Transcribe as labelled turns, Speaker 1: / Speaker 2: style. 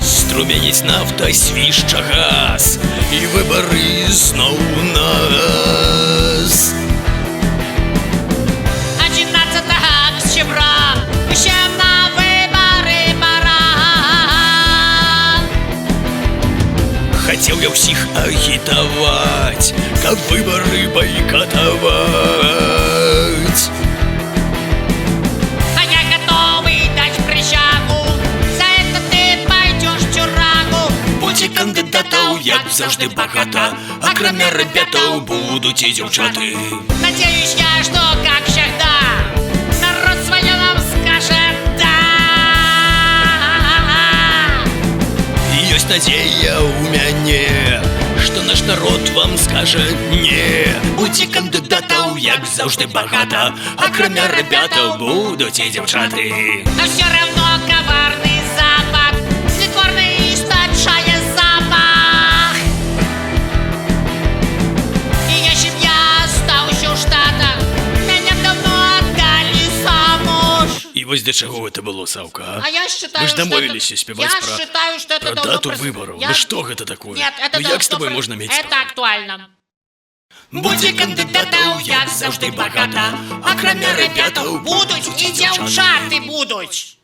Speaker 1: Струмяніць нафта, свішча газ, і выбары зноў у нас.
Speaker 2: 11 октября усе на выбары пора.
Speaker 1: Хацеў я ўсіх агітаваць, каб выбары байкатаваць.
Speaker 2: А я готовый дать присягу, за это ты пойдешь в тюрягу.
Speaker 1: Будзе кандыдатаў, як заўжды, багата, акрамя рабятаў будуць і дзяўчаты.
Speaker 2: Надеюсь я, что, как всегда, народ свое нам скажет «да».
Speaker 1: Ёсць надзея ў мяне, што наш народ вам скажа «не». Будзе кандыдатаў, як заўжды, багата, акрамя рабятаў будуць і дзяўчаты.
Speaker 2: Но все равно коварный запах снотворный источает запах. И если б я остался в Штатах, меня б давно отдали замуж.
Speaker 1: І вось да чаго гэта было, Саўка,
Speaker 2: А я считаю,
Speaker 1: мы ж
Speaker 2: что
Speaker 1: дамовіліся
Speaker 2: это...
Speaker 1: спяваць
Speaker 2: Я
Speaker 1: пра
Speaker 2: считаю, что это давно
Speaker 1: дату выбараў. Ну што гэта такое?
Speaker 2: Нет, это
Speaker 1: Ну як з
Speaker 2: давно
Speaker 1: табой можна мець
Speaker 2: Это актуально.
Speaker 1: Будзе кандыдатаў, як заўжды, багата, акрамя рабятаў
Speaker 2: Будуть и девчаты будуть.